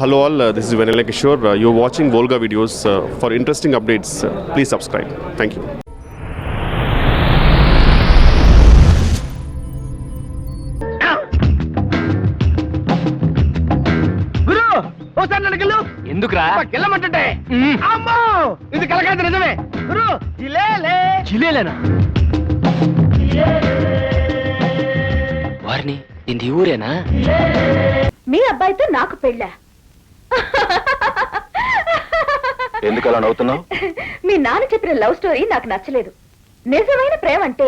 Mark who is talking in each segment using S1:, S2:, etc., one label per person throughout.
S1: Hello all, this is Vanilla Kishore. You're watching Volga videos. For interesting updates, please subscribe. Thank you.
S2: గురు ఓసారి నన్ను గిల్లు.
S3: ఎందుకురా
S2: గిల్లమంటుంటే అమ్మో ఇది కలకాదు నిజమే. గురు జిలేలే.
S3: జిలేలేనా? వారిని ఇది ఊరేనా?
S4: మీ అబ్బాయితో నాకు పెళ్ళా?
S3: ఎందుకు అలా నవ్వుతున్నావు?
S4: మీ నాన్న చెప్పిన లవ్ స్టోరీ నాకు నచ్చలేదు. నిజమైన ప్రేమ అంటే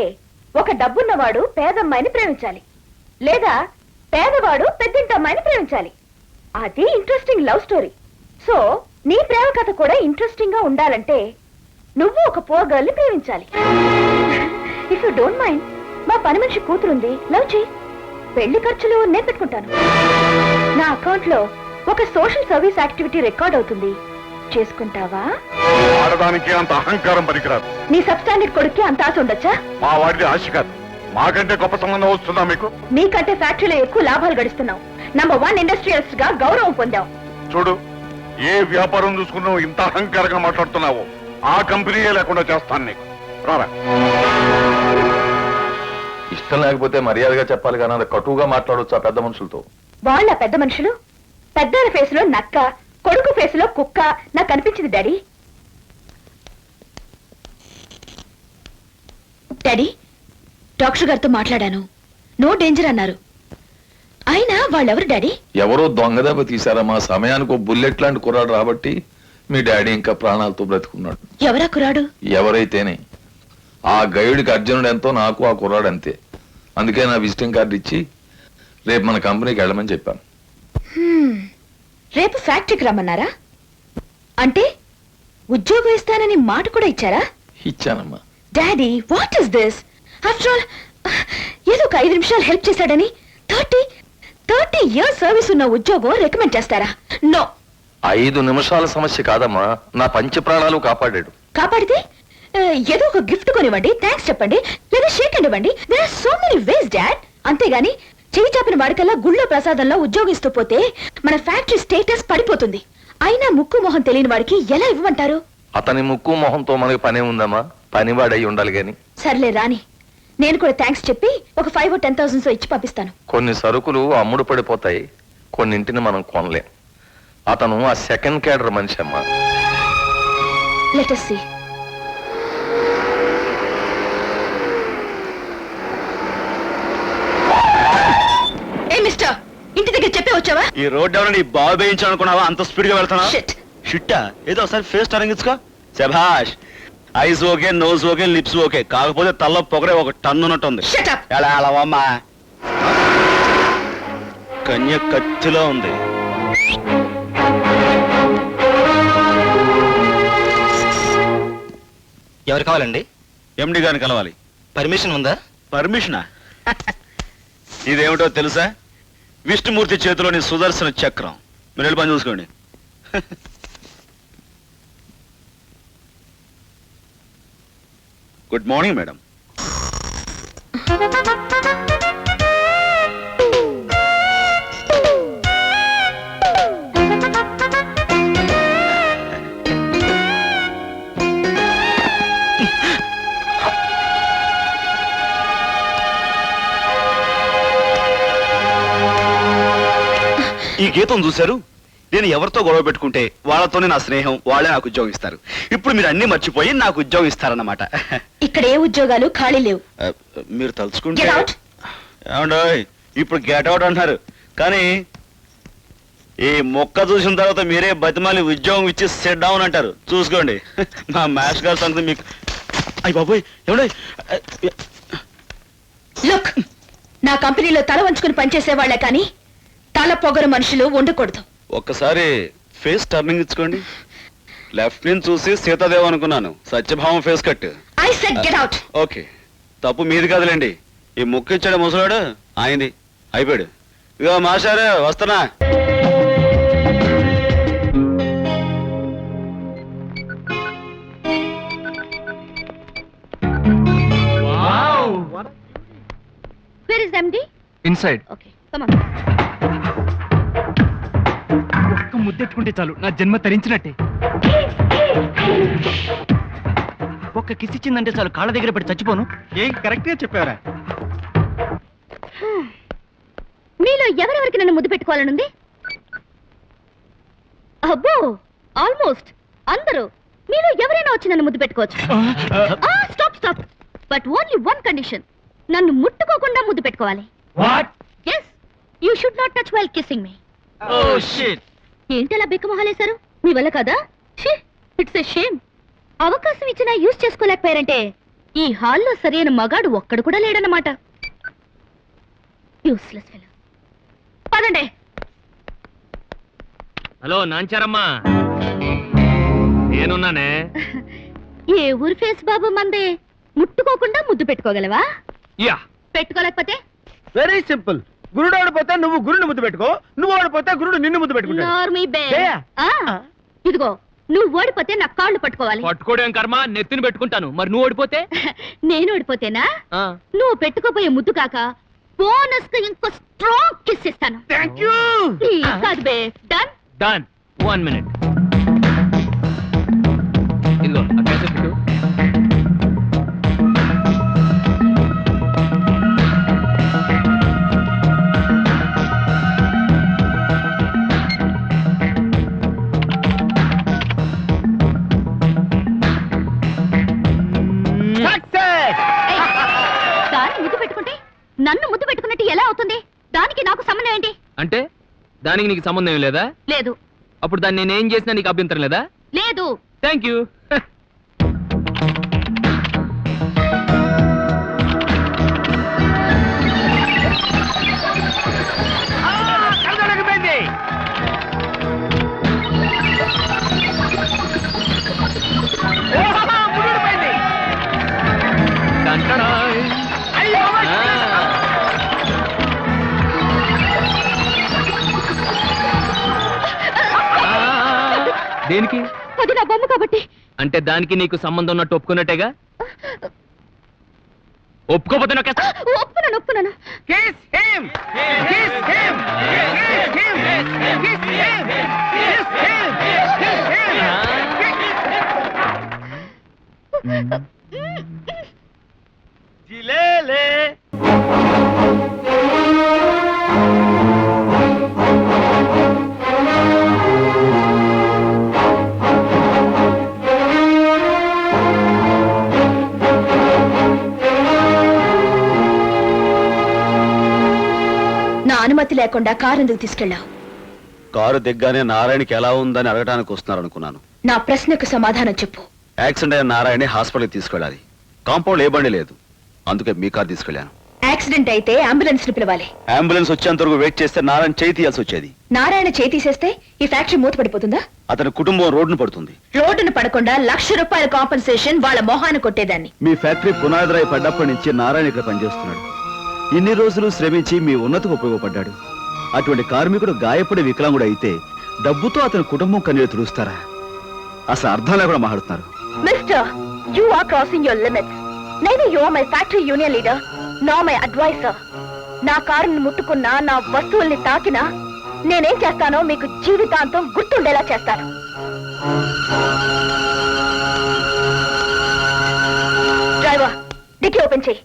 S4: ఒక డబ్బున్నవాడు పేదమ్మాయిని ప్రేమించాలి, లేదా పేదవాడు పెద్దింటి అమ్మాయిని ప్రేమించాలి. అది ఇంట్రెస్టింగ్ లవ్ స్టోరీ. సో నీ ప్రేమ కథ కూడా ఇంట్రెస్టింగ్ గా ఉండాలంటే నువ్వు ఒక పూర్ గర్ల్ ని ప్రేమించాలి. ఇఫ్ యూ డోంట్ మైండ్, మా పని మనిషి కూతురుంది, లవ్ చేయి. పెళ్లి ఖర్చులు నేను పెట్టుకుంటాను. నా అకౌంట్ లో ఒక సోషల్ సర్వీస్ యాక్టివిటీ రికార్డ్ అవుతుంది, చేసుకుంటావా?
S5: ఆడదానికి అంత అహంకారం పనికిరాదు.
S4: నీ సబ్స్టాండర్డ్ కొడుక్కి అంత ఆశ ఉండొచ్చా?
S5: మా వాడిది ఆశ కాదు, మాకంటే గొప్ప సంబంధం వస్తుందా మీకు?
S4: నీకంటే ఫ్యాక్టరీలో ఎక్కువ లాభాలు గడిస్తున్నావు. నంబర్ 1 ఇండస్ట్రియలిస్ట్ గా గౌరవం పొందావు.
S5: చూడు, ఏ వ్యాపారం చూసుకున్నావు ఇంత అహంకారంగా మాట్లాడుతున్నావు, ఆ కంపెనీయే లేకుండా చేస్తాను నీకు. రారా.
S6: ఇష్టం లేకపోతే మర్యాదగా చెప్పాలి కానీ అది కటువుగా మాట్లాడొచ్చు ఆ పెద్ద మనుషులతో.
S4: వాళ్ళ పెద్ద మనుషులు. పెద్దల ఫేస్ లో నక్క, కొడుకు ఫేస్ లో కుక్క నాకు అనిపించింది డాడీ. డాడీ, డాక్టర్ గారితో మాట్లాడాను, నో డేంజర్ అన్నారు. అయినా వాళ్ళెవరు డాడీ?
S6: ఎవరో దొంగదెబ్బ తీశారమ్మా. సమయానికి ఓ బుల్లెట్ లాంటి కుర్రాడు రాబట్టి మీ డాడీ ఇంకా ప్రాణాలతో బ్రతుకున్నాడు.
S4: ఎవరా కురాడు?
S6: ఎవరైతేనే ఆ గైడ్కి అర్జునుడు ఎంతో నాకు ఆ కుర్రాడు అంతే. అందుకే నా విజిటింగ్ కార్డు ఇచ్చి రేపు మన కంపెనీకి వెళ్ళమని చెప్పాను.
S4: రేపు ఫ్యాక్టరీకి రమ్మన్నారా? అంటే ఉద్యోగం ఇస్తానని మాట కూడా ఇచ్చారా?
S6: ఇచ్చానమ్మా.
S4: Daddy, what is this? After all ఏదో ఒక 5 నిమిషాలు హెల్ప్ చేశాడని 30 ఇయర్స్ సర్వీస్ ఉన్న ఉద్యోగం రికమెండ్ చేస్తారా? నో.
S6: 5 నిమిషాల సమస్య కాదమ్మా, నా పంచ ప్రాణాలు కాపాడాడు.
S4: కాపాడితే ఏదో ఒక గిఫ్ట్ కొనివ్వండి, థ్యాంక్స్ చెప్పండి, లేదా షేక్ హ్యాండ్ ఇవ్వండి. There are so many ways dad. అంతేగాని చెయ్యి చాపిన వాడికల్లా గుళ్ళో ప్రసాదంలో ఉద్యోగిస్తూ పోతే మన ఫ్యాక్టరీ స్టేటస్ పడిపోతుంది. అయినా ముక్కు మొహం తెలియని వాడికి ఎలా ఇవ్వమంటారు?
S6: అతని ముక్కు మొహంతో మనకి పనే ఉందమ్మా, పనివాడై ఉండాలి గాని.
S4: సర్లే రాని, నేను కూడా థ్యాంక్స్ చెప్పి ఒక 5 or 10,000 ఇచ్చి పంపిస్తాను.
S6: కొన్ని సరుకులు అమ్ముడు పడిపోతాయి, కొన్నింటిని మనం కొనలేం. అతను ఆ సెకండ్ క్యాడర్ మనిషి అమ్మా.
S4: Let us see. ఏ మిస్టర్, ఇంటి దగ్గర చెప్పే వచ్చావా?
S7: ఈ రోడ్ ఎవరైనా నీ బాగు వేయించాలనుకున్నావా? అంత స్పీడ్ గా వెళ్తానా?
S4: Shit.
S7: షిట్టా? ఏదో ఒకసారి ఫేస్ తరంగించుకో. శభాష్. Eyes okay, nose okay, lips okay, కాకపోతే తల్ల పొగరే ఒక టన్ను ఉన్నట్టుంది.
S4: Shut up.
S7: ఎలా అమ్మా, కన్య కత్తిలో ఉంది.
S3: ఎవరు కావాలండి?
S7: ఎండి గారిని కలవాలి.
S3: పర్మిషన్ ఉందా?
S7: పర్మిషనా? ఇదేమిటో తెలుసా? విష్ణుమూర్తి చేతిలోని సుదర్శన చక్రం. మీరు వెళ్ళి పని చూసుకోండి. Good morning madam. ఈ గీతం చూశారు? నేను ఎవరితో గొడవ పెట్టుకుంటే వాళ్ళతోనే నా స్నేహం, వాళ్ళే నాకు ఉద్యోగం ఇస్తారు. ఇప్పుడు మీరు అన్ని మర్చిపోయి నాకు ఉద్యోగం ఇస్తారన్నమాట.
S4: ఇక్కడ ఏ ఉద్యోగాలు ఖాళీ లేవు.
S7: మీరు తలుచుకుంటే
S4: Get out.
S7: ఏమండోయ్, ఇప్పుడు గెట్ అవుట్ అంటున్నారు, కానీ ఈ మొక్క చూసిన తర్వాత మీరే బతిమాలి ఉద్యోగం ఇచ్చి సెట్ డౌన్ అంటారు. చూసుకోండి. మా మ్యాథ్స్ గారి సంగతి మీకు. అయ్యి బాబోయ్, ఏమండోయ్.
S4: లుక్, నా కంపెనీలో తల వంచుకుని పనిచేసే వాళ్లే కానీ తల పొగరు మనుషులు ఉండకూడదు.
S7: ఒక్కసారి ఫేస్ టర్నింగ్ ఇచ్చుకోండి. లెఫ్ట్ నుంచి చూసి సీతాదేవ్ అనుకున్నాను, సత్యభావం face cut.
S4: I said get out.
S7: Okay, తప్పు మీది కాదులేండి. ఈ ముక్కు ఇచ్చాడు ముసలాడు, ఆయనది. అయిపోయాడు. ఇగో మాస్టారు వస్తున్నా.
S4: Where is MD?
S3: Inside.
S4: Okay, come on.
S3: ఒక్క
S2: ముద్దెట్టుకుంటే చాలు నా జన్మ తరించినట్టే.
S3: ఒక్క కిస్ ఇచ్చిందంటే చాలు కాళ్ళ దగ్గర పడి చచ్చిపోను.
S2: ఏం కరెక్ట్ గా చెప్పారా?
S4: మీలో ఎవరెవరికి నన్ను ముద్దు పెట్టుకోవాలనుంది? అబ్బో, ఆల్మోస్ట్ అందరూ. మీలో ఎవరైనా వచ్చి నన్ను ముద్దు పెట్టుకోవచ్చు. Stop stop, but only one condition. నన్ను ముట్టుకోకుండా ముద్దు పెట్టుకోవాలి.
S2: What?
S4: Yes, you should not touch while kissing me.
S2: Oh shit.
S4: ఏంటలా బిక్కమొహాలేశారు? మీ వల్ల కదా? It's a shame. అవకాశం ఇచ్చినా యూజ్ చేసుకోలేకపోయారంటే ఈ హాల్లో సరైన మగాడు ఒక్కడు కూడా లేడన్నమాట. Useless fellow. పదండి.
S2: హలో నాంచారమ్మా, నేనున్నానే.
S4: ఏ ఊరి ఫేస్ బాబు మందే? ముట్టుకోకుండా ముద్దు పెట్టుకోగలవా?
S2: యా.
S4: పెట్టుకోలేకపోతే?
S2: Very simple. గురుడు ఓడిపోతే నువ్వు గురుని ముద్దు పెట్టుకో, నువ్వు ఓడిపోతే గురుడు నిన్ను ముద్దు పెట్టుకుంటాడు.
S4: నార్మీ బే.
S2: బేయా?
S4: ఇదిగో, నువ్వు ఓడిపోతే నా కాళ్ళు పట్టుకోవాలి.
S2: పట్టుకోవడం కర్మ, నెత్తిని పెట్టుకుంటాను. మరి నువ్వు ఓడిపోతే?
S4: నేను ఓడిపోతేనా? నువ్వు పెట్టుకోపోయే ముద్దు కాక బోనస్ గా ఇంకో స్ట్రాంగ్ కిస్ ఇస్తాను.
S2: Thank you.
S4: Please, కాదు బే. డన్.
S2: డన్. 1 minute. ఇదిగో ఆ క్యాసెట్ పెట్టు.
S4: దాన్ని ముద్దు పెట్టుకుంటే నన్ను ముద్దు పెట్టుకున్నట్టు ఎలా అవుతుంది? దానికి నాకు సంబంధం ఏంటి?
S2: అంటే దానికి నీకు సంబంధం ఏం లేదా?
S4: లేదు.
S2: అప్పుడు దాన్ని నేనేం చేసినా నీకు అభ్యంతరం లేదా?
S4: లేదు.
S2: Thank you. దేనికి?
S4: అది నా బొమ్మ కాబట్టి.
S2: అంటే దానికి నీకు సంబంధం ఉన్నట్టు ఒప్పుకున్నట్టేగా? ఒప్పుకోపోతే నాకేస్తా.
S4: ఒప్పుకున్నాను, ఒప్పుకున్నాను. నా అనుమతి లేకుండా కారు ఎందుకు తీసుకెళ్ళావు?
S7: కారు దిగ్గానే నారాయణకి ఎలా ఉందని అడగడానికి వస్తున్నారు అనుకున్నాను.
S4: నా ప్రశ్నకు సమాధానం చెప్పు.
S7: యాక్సిడెంట్ అయిన నారాయణ హాస్పిటల్కి తీసుకెళ్ళాలి. కాంపౌండ్ ఏ బండి లేదు, అందుకే మీ కారు తీసుకెళ్ళాను.
S4: యాక్సిడెంట్ అయితే అంబులెన్స్ ని పిలవాలి.
S7: అంబులెన్స్ వచ్చేంత వరకు వెయిట్ చేస్తే నారాయణ చేయి తీయాల్సి వచ్చేది.
S4: నారాయణ చేయి తీసేస్తే ఈ ఫ్యాక్టరీ మూతపడిపోతుందా?
S7: అతని కుటుంబం రోడ్డును పడుతుంది.
S4: రోడ్డును పడకుండా ₹1,00,000 కాంపెన్సేషన్ వాళ్ళ మొహాన్ని కొట్టేదాన్ని.
S7: మీ ఫ్యాక్టరీ పునాదిరాయి పడ్డప్పటి నుంచి నారాయణ ఇక్కడ పనిచేస్తున్నాడు. ఇన్ని రోజులు శ్రమించి మీ ఉన్నతికి ఉపయోగపడ్డాడు. అటువంటి కార్మికుడు గాయపడి వికలాంగుడు అయితే డబ్బుతో అతని కుటుంబం కన్నీరు తుడుస్తారా? అసలు అర్థం లేకుండా మాట్లాడుతున్నారు.
S4: Mister, you are crossing your limits. నేను you are my factory union leader, no my adviser. నా కారుని ముట్టుకున్నా, నా వస్తువుల్ని తాకినా నేనేం చేస్తానో మీకు జీవితాంతం గుర్తుండేలా చేస్తాను. డ్రైవర్, డిక్కీ ఓపెన్ చేయి.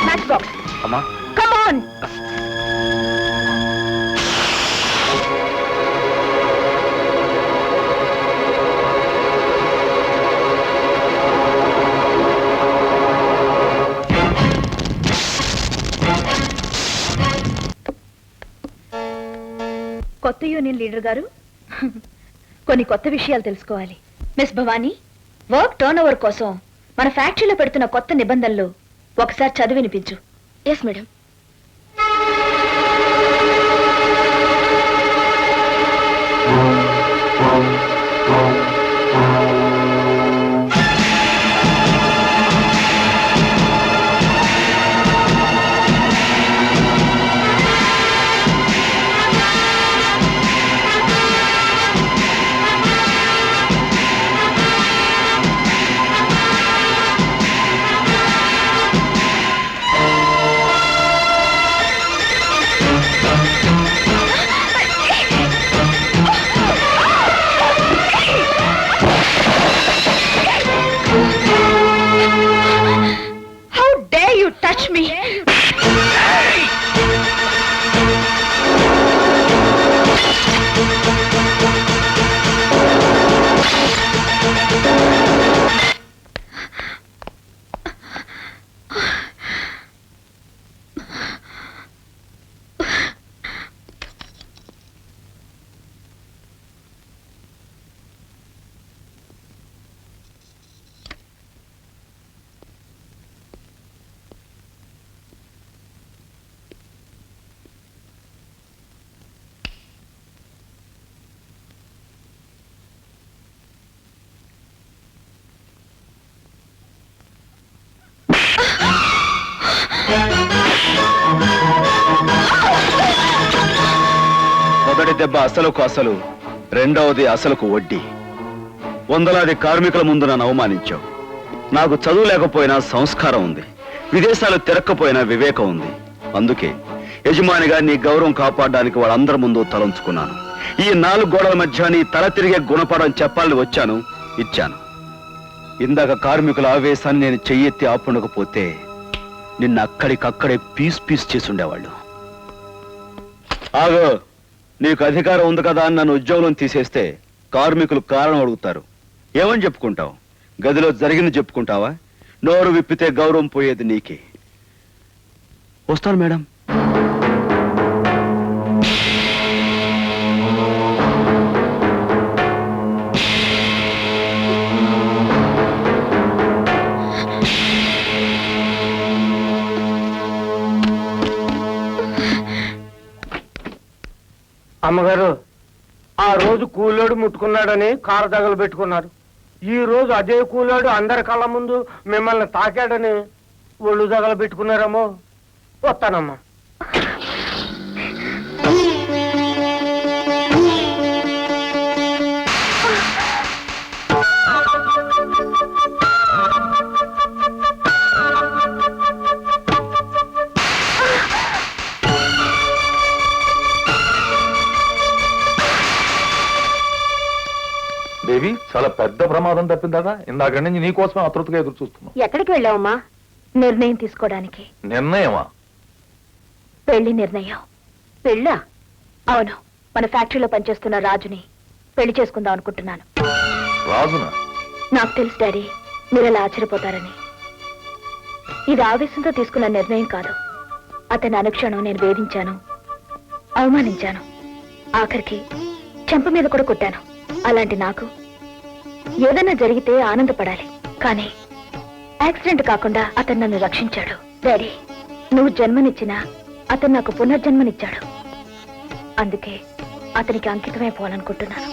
S4: Match box.
S7: అమ్మా,
S4: కమ్ ఆన్. కొత్త యూనియన్ లీడర్ గారు, కొన్ని కొత్త విషయాలు తెలుసుకోవాలి. Miss Bhavani, work turn over కోసం మన ఫ్యాక్టరీలో పెడుతున్న కొత్త నిబంధనలు ఒకసారి చదివి వినిపించు. Yes madam.
S7: మొదటి దెబ్బ అసలుకు అసలు, రెండవది అసలుకు వడ్డీ. వందలాది కార్మికుల ముందు నన్ను అవమానించావు. నాకు చదువు లేకపోయినా సంస్కారం ఉంది, విదేశాలు తిరక్కపోయినా వివేకం ఉంది. అందుకే యజమానిగా నీ గౌరవం కాపాడడానికి వాళ్ళందరి ముందు తలంచుకున్నాను. ఈ 4 గోడల మధ్య నీ తల తిరిగే గుణపాఠం చెప్పాలని వచ్చాను, ఇచ్చాను. ఇందాక కార్మికుల ఆవేశాన్ని నేను చెయ్యెత్తి ఆపుండకపోతే నిన్ను అక్కడికక్కడే పీస్ చేసి ఉండేవాళ్ళు. ఆగో, నీకు అధికారం ఉంది కదా అని నన్ను ఉద్యోగం తీసేస్తే కార్మికులు కారణం అడుగుతారు. ఏమని చెప్పుకుంటావు? గదిలో జరిగింది చెప్పుకుంటావా? నోరు విప్పితే గౌరవం పోయేది నీకే. వస్తాను మేడం.
S2: అమ్మగారు, ఆ రోజు కూలోడు ముట్టుకున్నాడని కారు తగలు పెట్టుకున్నారు. ఈ రోజు అదే కూలోడు అందరి కళ్ళ ముందు మిమ్మల్ని తాకాడని ఒళ్ళు తగలు పెట్టుకున్నారేమో. వస్తానమ్మా.
S6: దేవి, చాలా పెద్ద ప్రమాదం తప్పిందా? ఇందాక నుంచి నీకోసమే ఆతృతగా ఎదురు చూస్తున్నాం.
S4: ఎక్కడికి వెళ్ళావమ్మా? నిర్ణయం తీసుకోవడానికి.
S6: నిర్ణయమా?
S4: పెళ్లి నిర్ణయం. పెళ్ళా? అవును, మన ఫ్యాక్టరీలో పనిచేస్తున్న రాజుని పెళ్లి చేసుకుందాం అనుకుంటున్నాను.
S6: రాజునా?
S4: నాకు తెలుసు డాడీ, మీరు అలా ఆశ్చర్యపోతారని. ఇది ఆవేశంతో తీసుకున్న నిర్ణయం కాదు. అతని అనుక్షణం నేను వేధించాను, అవమానించాను, ఆఖరికి చెంప మీద కూడా కొట్టాను. అలాంటి నాకు ఏదైనా జరిగితే ఆనందపడాలి, కానీ యాక్సిడెంట్ కాకుండా అతను నన్ను రక్షించాడు. డాడీ, నువ్వు జన్మనిచ్చినా అతను నాకు పునర్జన్మనిచ్చాడు. అందుకే అతనికి అంకితమైపోవాలనుకుంటున్నాను.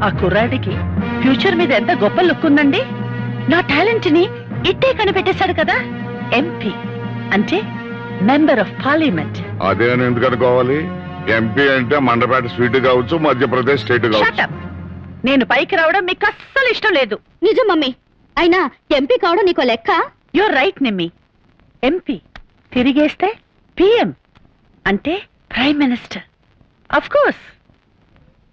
S3: ఆ కుర్రాడికి ఫ్యూచర్ మీద ఎంత గొప్ప లుక్ ఉందండి. నా టాలెంట్ ని ఇట్టే కనిపెట్టేశాడు కదా. ఎంపీ అంటే మెంబర్ ఆఫ్ పార్లమెంట్.
S5: అదే అని ఎందుకు అనుకోవాలి? ఎంపీ అంటే మండపేట స్వీట్ కావచ్చు, మధ్యప్రదేశ్ స్టేట్ కావచ్చు.
S3: నేను పైకి రావడం మీకు అస్సలు ఇష్టం లేదు.
S4: నిజం మమ్మీ, అయినా ఎంపీ కావడం నీకో లెక్క.
S3: You're right Nimmi. ఎంపీ తిరిగేస్తే పిఎం అంటే ప్రైమ్ మినిస్టర్. అఫ్ కోర్స్,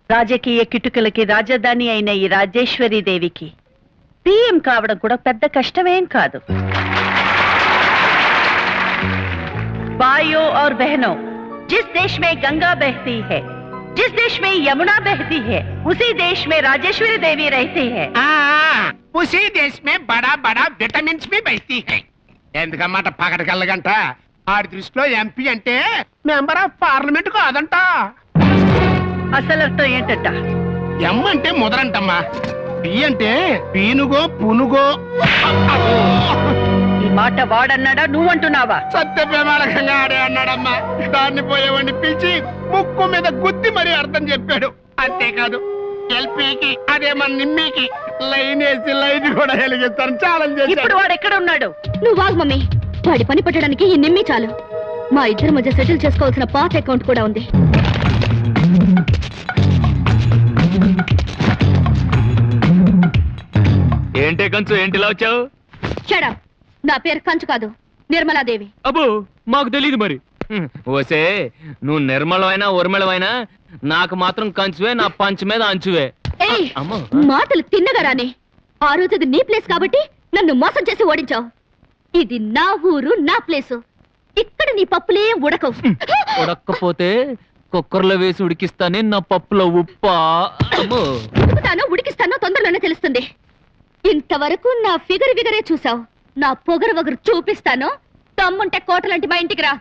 S3: రాజకీయ కిటుకులకి రాజధాని అయిన ఈ రాజేశ్వరి దేవికి పిఎం కావడం కూడా పెద్ద కష్టమేం కాదు. भाइयों और बहनों, जिस देश में गंगा बहती है, जिस देश में यमुना बहती है, उसी देश में राजेश्वरी देवी रहती है.
S2: उसी देश में बड़ा बड़ा विटामिन भी बहती है. ఎందుకన్నమాట పగడగల్లగంట ఆడి దృష్టిలో ఎంపీ అంటే మెంబర్ ఆఫ్ పార్లమెంట్ కాదంట.
S3: అసలు అర్థం ఏంటంట?
S2: ఎం అంటే ముదరంటమ్మా, పి అంటే పీనుగో పునుగో.
S3: ఈ మాట వాడన్నాడా నువ్వంటున్నావా?
S2: సత్య ప్రమాణకంగా ఆడే అన్నాడమ్మా. దాన్ని పోయేవాడిని పిలిచి ముక్కు మీద గుద్ది మరీ అర్థం చెప్పాడు. అంతేకాదు, ఎల్పీకి అదే మన నిమ్మీకి లైన్ వేసి లైన్ కూడా వెలిగిస్తాను ఛాలెంజ్ చేశాడు.
S3: ఇప్పుడు వాడు ఎక్కడ ఉన్నాడు?
S4: నువ్వు వాగు మమ్మీ, వాడి పని పట్టడానికి ఈ నిమ్మి చాలు. మా ఇద్దరి మధ్య సెటిల్ చేసుకోవాల్సిన పాత అకౌంట్ కూడా ఉంది.
S7: ఏంటే కంచు, ఏంటిలా వచ్చావు?
S4: Shut up. నా పేరు కంచు కాదు, నిర్మలాదేవి.
S8: అబ్బో, మాకు తెలియదు మరి. ఓసే, నువ్వు నిర్మలమైనా ఉర్మలమైనా నాకు మాత్రం కంచువే, నా పంచ్ మీద అంచువే.
S4: ఏయ్,
S8: అమ్మో.
S4: మాటలు తిన్నగరానే. ఆ రోజు అది నీ ప్లేస్ కాబట్టి నన్ను మోసం చేసి ఓడించావు. ఇది నా ఊరు, నా ప్లేసు. ఇక్కడ నీ పప్పులే ఉడకవు.
S8: ఉడక్కపోతే కుక్కర్లో వేసి ఉడికిస్తానే, నా పప్పులో ఉప్పా. అమ్మో.
S4: ఉడుకుతానో ఉడికిస్తానో తొందరలోనే తెలుస్తుంది. ఇంతవరకు నా ఫిగర్ విగరే చూసావు. నా పొగరు వగరు చూపిస్తాను. తమ్ముంటే కోటలాంటి మా ఇంటికి రా.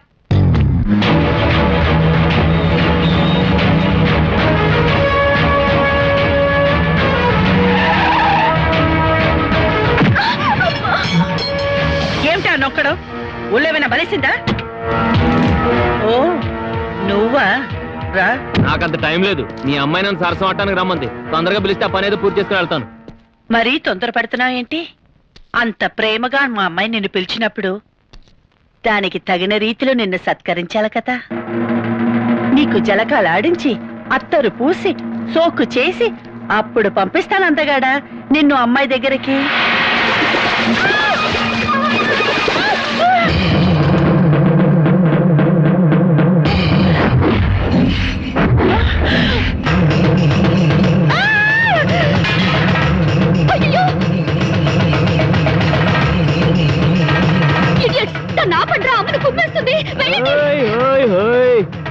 S3: ఏమిటా నొక్కడం? ఊళ్ళేమైనా బలిసిందా? ఓ, నువ్వా? రా.
S8: నాకంత టైం లేదు. మీ అమ్మాయి నన్ను సరసం ఆడటానికి రమ్మంది. తొందరగా పిలిస్తే ఆ పని ఏదో పూర్తి చేసుకుని వెళ్తాను.
S3: మరీ తొందర పెడుతున్నావు ఏంటి? అంత ప్రేమగా మా అమ్మాయి నిన్ను పిలిచినప్పుడు దానికి తగిన రీతిలో నిన్ను సత్కరించాలి కదా. నీకు జలకాలాడించి అత్తరు పూసి సోకు చేసి అప్పుడు పంపిస్తాను అందగాడా నిన్ను అమ్మాయి దగ్గరికి.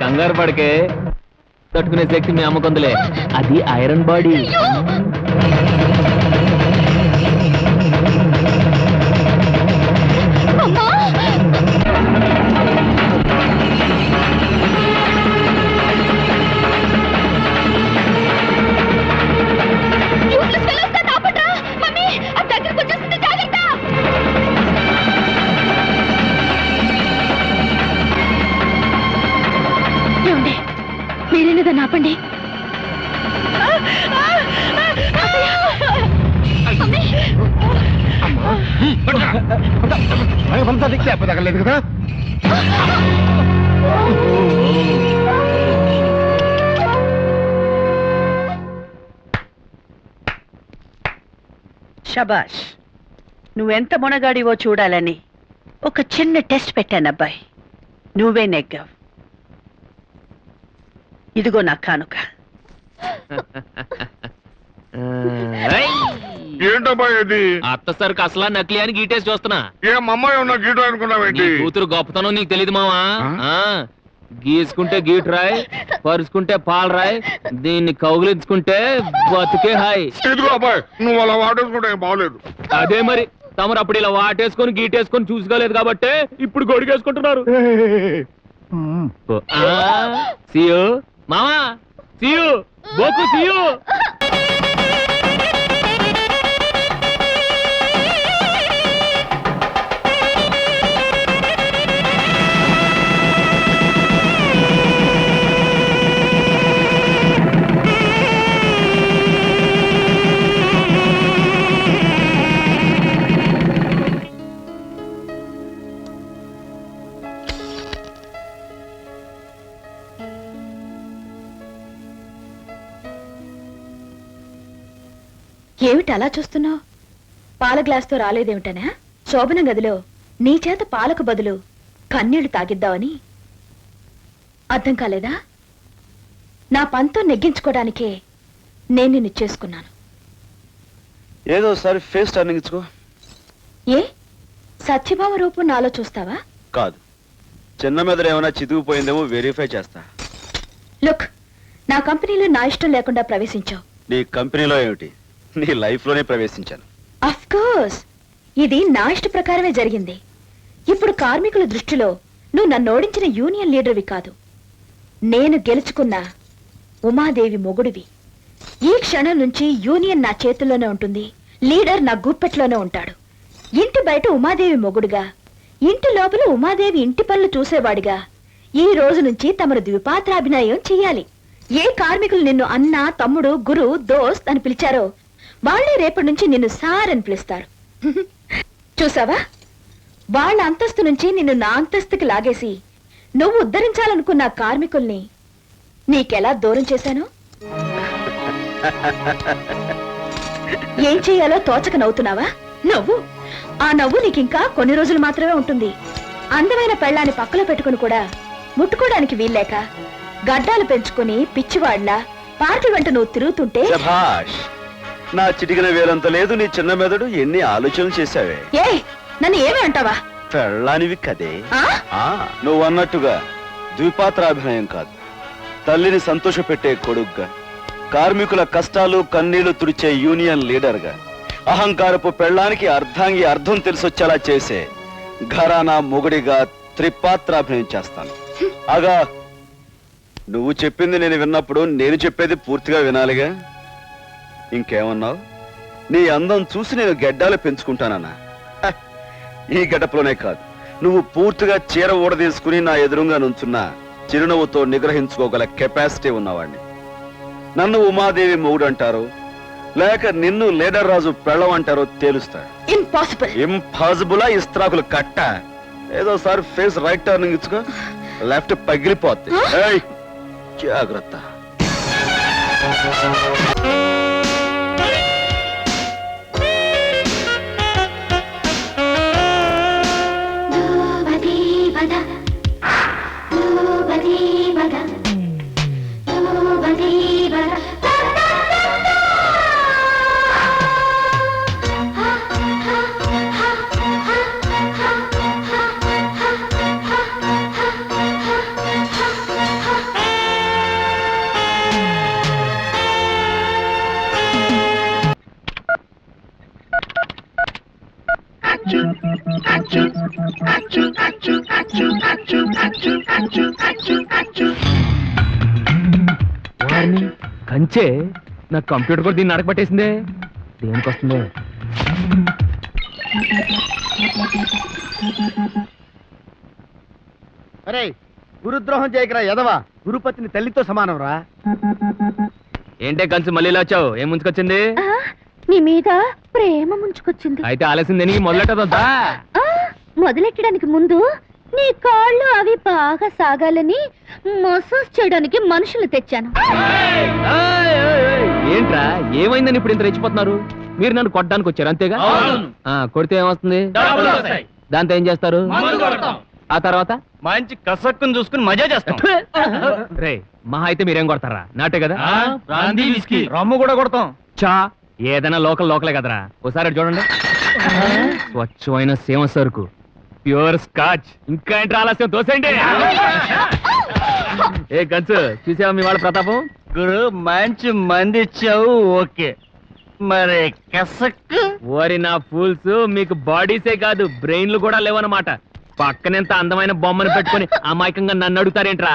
S8: కంగారు పడకే, తట్టుకునే శక్తి మీ అమ్మకుందిలే. అది ఐరన్ బాడీ.
S4: మీరేనదా ఆపండి.
S2: తగలేదు కదా.
S3: శబాష్, నువ్వెంత మునగాడివో చూడాలని ఒక చిన్న టెస్ట్ పెట్టానబ్బాయి. నువ్వే నెగ్గావు. ఇదిగో నా కానుక.
S5: ఏంటబ్బా ఇది?
S8: అత్త సరుకు అసలా నకిలీ అని గీటేసి చూస్తున్నా.
S5: ఏం అమ్మాయి ఉన్న గీట అనుకున్నావేంటి?
S8: నీ కూతురు గొప్పతనం నీకు తెలియదు మావా. గీసుకుంటే గీటు రాయ్, పరుచుకుంటే పాలు రాయ్, దీన్ని కౌగిలించుకుంటే బతుకే హాయ్.
S5: ఇదిగో అబ్బాయి, నువ్వు అలా వాడేసుకుంటే బాగలేదు.
S8: అదే మరి, తమరు అప్పుడు ఇలా వాటేసుకొని గీటేసుకొని చూసుకోలేదు కాబట్టి ఇప్పుడు గొడిగేసుకుంటున్నారు. సియు మామా, సియు బోకు, సియు.
S4: ఏమిటి అలా చూస్తున్నావు? పాల గ్లాస్తో రాలేదేమిటనా? శోభన గదిలో నీ చేత పాలకు బదులు కన్నీళ్లు తాగిద్దామని. అర్థం కాలేదా? నా పంతో నెగ్గించుకోవడానికే నేను నిన్ను చేసుకున్నాను.
S7: ఏదో ఒకసారి ఫేస్ టర్నింగ్ ఇచ్చుకో.
S4: ఏ సత్యభామ రూపం నాలో చూస్తావా?
S7: కాదు, చిన్న మెదడు ఏమైనా చితికిపోయిందేమో వెరిఫై చేస్తా.
S4: లుక్, నా కంపెనీలో నా ఇష్టం లేకుండా ప్రవేశించావు.
S7: నీ కంపెనీలో ఏమిటి, నీ లైఫ్ లోనే ప్రవేశించాను.
S4: అఫ్ కోర్స్, ఇది నా ఇష్ట ప్రకారమే జరిగింది. ఇప్పుడు కార్మికుల దృష్టిలో నువ్వు నన్ను ఓడించిన యూనియన్ లీడర్వి కాదు, నేను గెలుచుకున్న ఉమాదేవి మొగుడివి. ఈ క్షణం నుంచి యూనియన్ నా చేతుల్లోనే ఉంటుంది, లీడర్ నా గుప్పెట్లోనే ఉంటాడు. ఇంటి బయట ఉమాదేవి మొగుడుగా, ఇంటి లోపల ఉమాదేవి ఇంటి పనులు చూసేవాడిగా ఈ రోజు నుంచి తమరు ద్విపాత్రాభినయం చెయ్యాలి. ఏ కార్మికులు నిన్ను అన్న, తమ్ముడు, గురు, దోస్త్ అని పిలిచారో వాళ్ళే రేపటి నుంచి నిన్ను సార్ అని పిలుస్తారు. చూసావా, వాళ్ళ అంతస్తు నుంచి నిన్ను నా అంతస్తుకి లాగేసి నువ్వు ఉద్ధరించాలనుకున్న కార్మికుల్ని నీకెలా దూరం చేశాను? ఏం చెయ్యాలో తోచక నవ్వుతున్నావా? నవ్వు. ఆ నవ్వు నీకింకా కొన్ని రోజులు మాత్రమే ఉంటుంది. అందమైన పెళ్ళాన్ని పక్కలో పెట్టుకుని కూడా ముట్టుకోవడానికి వీల్లేక గడ్డాలు పెంచుకుని పిచ్చివాళ్లా పార్టీ వెంట నువ్వు తిరుగుతుంటే.
S7: శభాష్, నా చిటికిన వేలంత లేదు నీ చిన్న మెదడు. ఎన్ని ఆలోచనలు చేశావే.
S4: ఏ నన్ను ఏమి అంటావా?
S7: పెళ్ళానివి కదే.
S4: ఆ?
S7: నువ్వు అన్నట్టుగా ద్విపాత్రాభినయం కాదు, తల్లిని సంతోష పెట్టే కొడుగ్గా, కార్మికుల కష్టాలు కన్నీళ్లు తుడిచే యూనియన్ లీడర్గా, అహంకారపు పెళ్ళానికి అర్ధాంగి అర్థం తెలిసొచ్చేలా చేసే ఘరానా మొగుడిగా త్రిపాత్రాభినయం చేస్తాను. అగా నువ్వు చెప్పింది నేను విన్నప్పుడు నేను చెప్పేది పూర్తిగా వినాలిగా. ఇంకేమన్నావు? నీ అందం చూసి నేను గెడ్డాలు పెంచుకుంటానన్నా? హ, ఈ గడపలోనే కాదు, నువ్వు పూర్తిగా చీర ఊడదీసుకుని నా ఎదురుగా నుంచున్నా చిరునవ్వుతో నిగ్రహించుకోగల కెపాసిటీ ఉన్నవాడిని. నన్ను ఉమాదేవి మొగుడు అంటారు, లేక నిన్ను లీడర్ రాజు పెళ్ళం అంటారో తేలుస్తా.
S4: ఇంపాసిబుల్.
S7: ఇంపాసిబులా? ఇస్త్రాకులు కట్ట. ఏదో సార్ ఫేస్ రైట్ టర్నింగ్ ఇచ్చుకో, లెఫ్ట్ పగిలిపోద్ది. ఏయ్, జాగ్రత్త.
S8: వారిని కంచే నా కంప్యూటర్ కూడా దీన్ని నడకబట్టేసిందే. దేనికి వస్తుంది?
S2: అరే గురుద్రోహం చేయకరా ఎదవా, గురుపతిని తల్లితో సమానం రా.
S8: ఏంటే కంచు మళ్ళీ ఇలా వచ్చావు? ఏం ముంచుకొచ్చింది?
S4: నీ మీద ప్రేమ ముంచుకొచ్చింది.
S8: అయితే ఆలస్యం దేనికి మొదలెట్టదా?
S4: మొదలెట్టడానికి ముందు నీ కాళ్ళు అవి బాగా సాగాలని మసాజ్ చేయడానికి మనుషులు తెచ్చాను.
S8: ఏంట్రా ఏమైందని ఇప్పుడు ఇంత రెచ్చిపోతున్నారు? మీరు నన్ను కొట్టడానికి వచ్చారు అంతేగా? కొడితే ఏమొస్తుంది? దాంతో ఏం చేస్తారు? ఆ తర్వాత
S7: మంచి కసక్కుని చూసుకుని మజా చేస్తాం.
S8: రే మహా అయితే మీరేం కొడతారా? నాటే కదా.
S7: రమ్ము కూడా కొడతాం.
S8: చా ఏదైనా లోకలే కదరా. ఒకసారి అటు చూడండి. స్వచ్ఛమైన సేమ సరుకు, ప్యూర్ స్కాచ్. ఇంకా ఏంటి ఆలస్యం? తోసేయండి. ఏ గంచు, చూసావా మీ వాళ్ళ ప్రతాపం?
S7: గురు మంచి మంది ఇచ్చావు, ఓకే. మరి కసక్కు
S8: ఓరి నా ఫూల్స్, మీకు బాడీసే కాదు బ్రెయిన్లు కూడా లేవన్నమాట. పక్కనెంత అందమైన బొమ్మను పెట్టుకొని అమాయకంగా నన్ను అడుగుతారేంట్రా?